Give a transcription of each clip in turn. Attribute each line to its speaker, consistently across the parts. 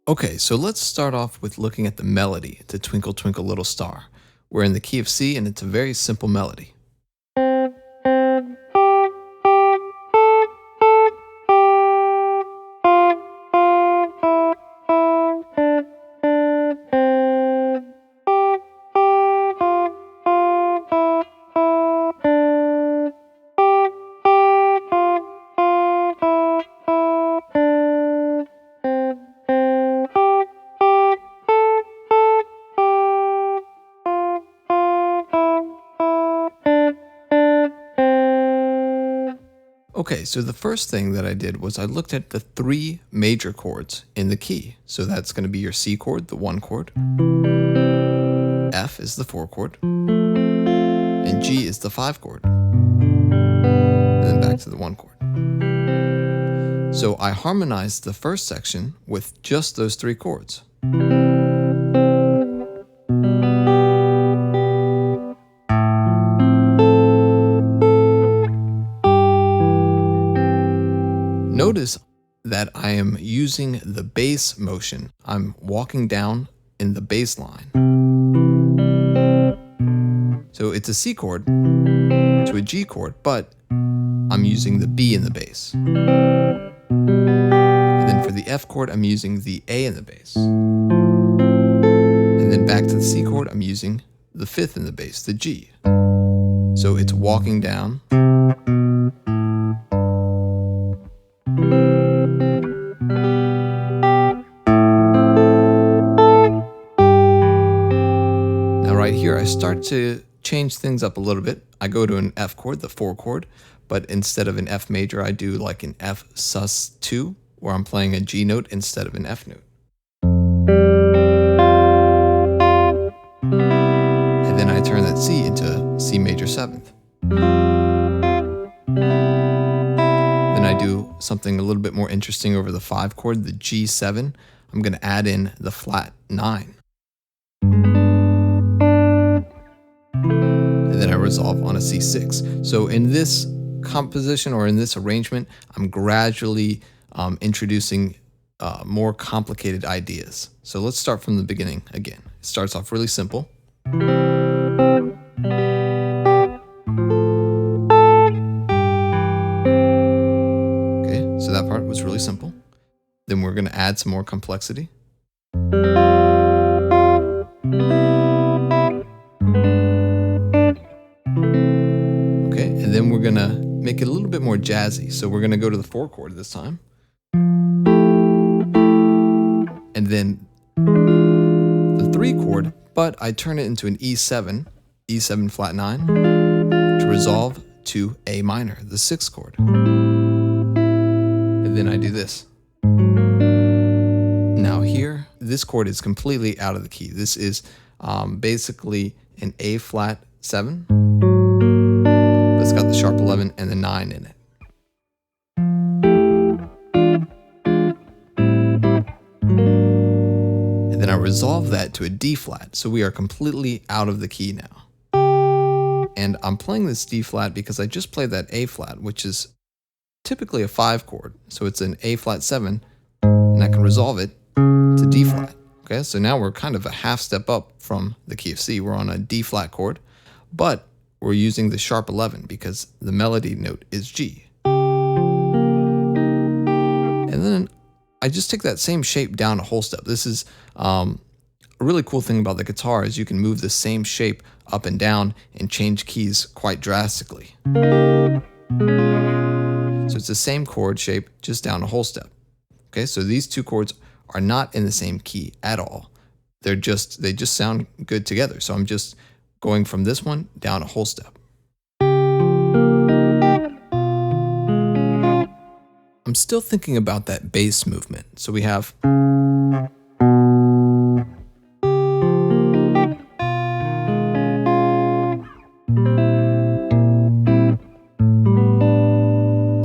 Speaker 1: Okay, so let's start off with looking at the melody to Twinkle Twinkle Little Star. We're in the key of C and it's a very simple melody. Okay, so the first thing that I did was I looked at the three major chords in the key. So that's going to be your C chord, the 1 chord. F is the 4 chord. And G is the 5 chord. And then back to the 1 chord. So I harmonized the first section with just those 3 chords. Notice that I am using the bass motion. I'm walking down in the bass line. So it's a C chord to a G chord, but I'm using the B in the bass. And then for the F chord, I'm using the A in the bass. And then back to the C chord, I'm using the 5th in the bass, the G. So it's walking down. Right here, I start to change things up a little bit. I go to an F chord, the 4 chord, but instead of an F major, I do like an F sus2, where I'm playing a G note instead of an F note. And then I turn that C into C major 7th. Then I do something a little bit more interesting over the 5 chord, the G7. I'm going to add in the flat 9. And then I resolve on a C6. So in this composition or in this arrangement, I'm gradually introducing more complicated ideas. So let's start from the beginning again. It starts off really simple. Okay, so that part was really simple. Then we're going to add some more complexity. And then we're gonna make it a little bit more jazzy. So we're gonna go to the 4 chord this time. And then the 3 chord, but I turn it into an E7 flat 9 to resolve to A minor, the 6th chord. And then I do this. Now here, this chord is completely out of the key. This is basically an A flat 7. It's got the sharp 11 and the 9 in it. And then I resolve that to a D flat, so we are completely out of the key now. And I'm playing this D flat because I just played that A flat, which is typically a 5 chord. So it's an A flat 7, and I can resolve it to D flat. Okay, so now we're kind of a half step up from the key of C. We're on a D flat chord, but we're using the sharp 11 because the melody note is G. I just take that same shape down a whole step. This is a really cool thing about the guitar is you can move the same shape up and down and change keys quite drastically. So it's the same chord shape, just down a whole step. Okay, so these two chords are not in the same key at all. They just sound good together. So I'm just going from this one down a whole step. I'm still thinking about that bass movement. So we have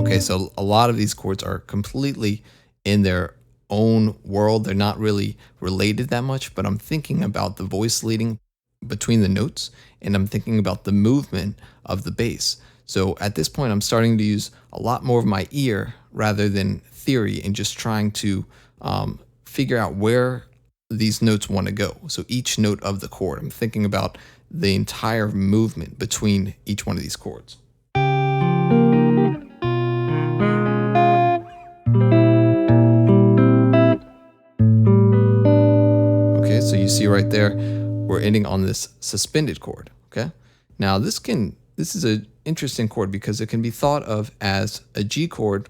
Speaker 1: okay, so a lot of these chords are completely in their own world. They're not really related that much, but I'm thinking about the voice leading between the notes, and I'm thinking about the movement of the bass. So at this point, I'm starting to use a lot more of my ear rather than theory and just trying to figure out where these notes want to go. So each note of the chord, I'm thinking about the entire movement between each one of these chords. Okay, so you see right there, we're ending on this suspended chord. Okay, now this is an interesting chord because it can be thought of as a G chord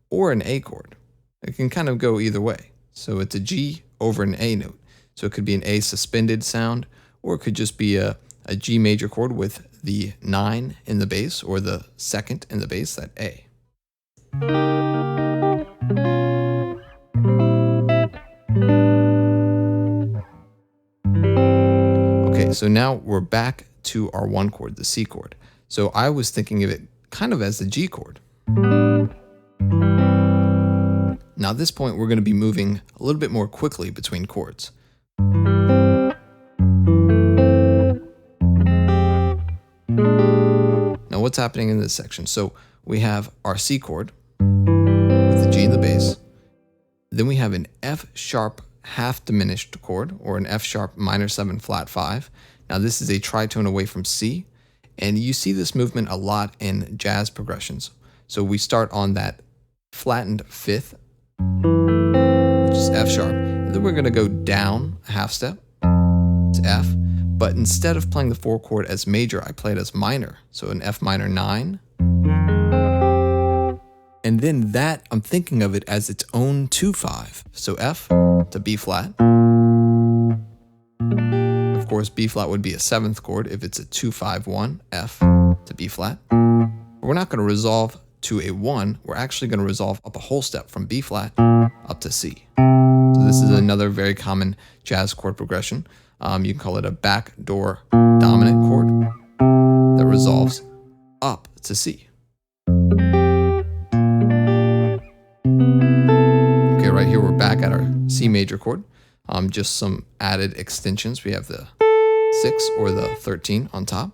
Speaker 1: or an A chord. It can kind of go either way. So it's a G over an A note. So it could be an A suspended sound, or it could just be a G major chord with the 9 in the bass, or the second in the bass, that A. Okay, so now we're back to our one chord, the C chord. So I was thinking of it kind of as the G chord. Now at this point, we're going to be moving a little bit more quickly between chords. Now what's happening in this section? So we have our C chord with the G in the bass. Then we have an F sharp half diminished chord, or an F sharp minor 7 flat 5. Now this is a tritone away from C, and you see this movement a lot in jazz progressions. So we start on that flattened fifth, which is F sharp, and then we're going to go down a half step to F, but instead of playing the 4 chord as major, I play it as minor, so an F minor 9. And then that, I'm thinking of it as its own 2/5. So F to B flat. Of course, B flat would be a 7th chord if it's a 2/5-1, F to B flat. But we're not going to resolve to a 1. We're actually going to resolve up a whole step from B flat up to C. So this is another very common jazz chord progression. You can call it a backdoor dominant chord that resolves up to C. Okay, right here we're back at our C major chord. Just some added extensions. We have the 6 or the 13 on top.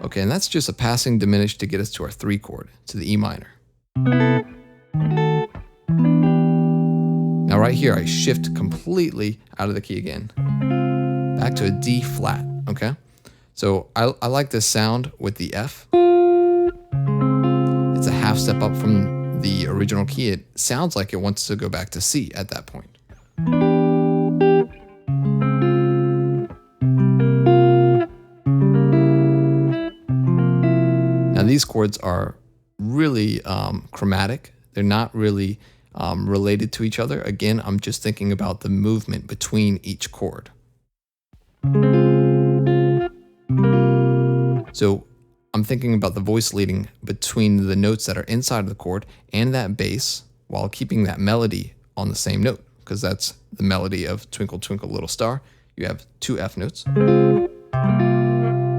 Speaker 1: Okay, and that's just a passing diminished to get us to our 3 chord, to the E minor. Now right here, I shift completely out of the key again, back to a D flat, okay? So I like this sound with the F. It's a half step up from the original key. It sounds like it wants to go back to C at that point. Now these chords are really chromatic. They're not really related to each other. Again, I'm just thinking about the movement between each chord. So I'm thinking about the voice leading between the notes that are inside of the chord and that bass while keeping that melody on the same note, because that's the melody of Twinkle, Twinkle, Little Star. You have 2 F notes, and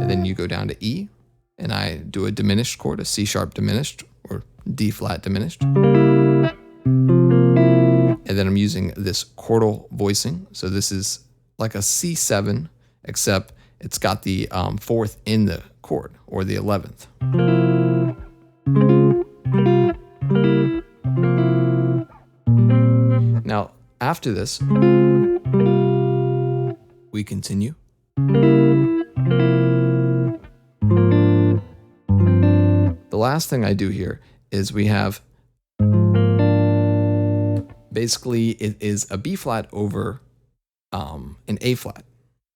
Speaker 1: then you go down to E, and I do a diminished chord, a C sharp diminished, or D flat diminished. And then I'm using this chordal voicing. So this is like a C7, except it's got the 4th in the chord, or the 11th. Now, after this, we continue. The last thing I do here is we have Basically, it is a B flat over an A flat.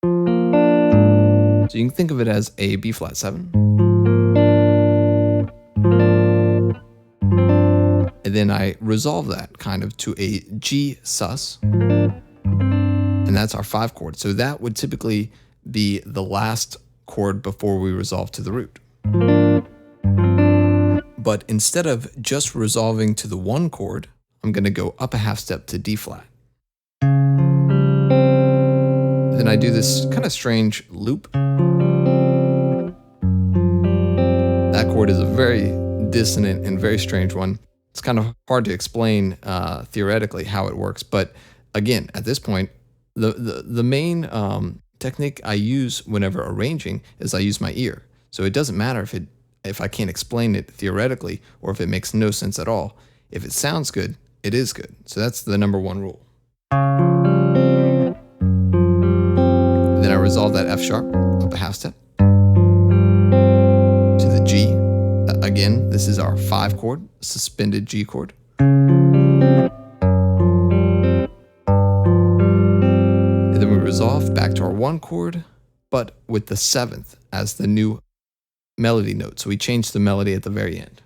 Speaker 1: So you can think of it as a B flat 7. And then I resolve that kind of to a G sus. And that's our 5 chord. So that would typically be the last chord before we resolve to the root. But instead of just resolving to the 1 chord, I'm going to go up a half step to D flat. Then I do this kind of strange loop. That chord is a very dissonant and very strange one. It's kind of hard to explain theoretically how it works, but again, at this point, the main technique I use whenever arranging is I use my ear. So it doesn't matter if I can't explain it theoretically or if it makes no sense at all. If it sounds good, it is good. So that's the number 1 rule. Then I resolve that F sharp up a half step to the G. Again, this is our 5 chord, suspended G chord. And then we resolve back to our 1 chord, but with the 7th as the new melody note. So we change the melody at the very end.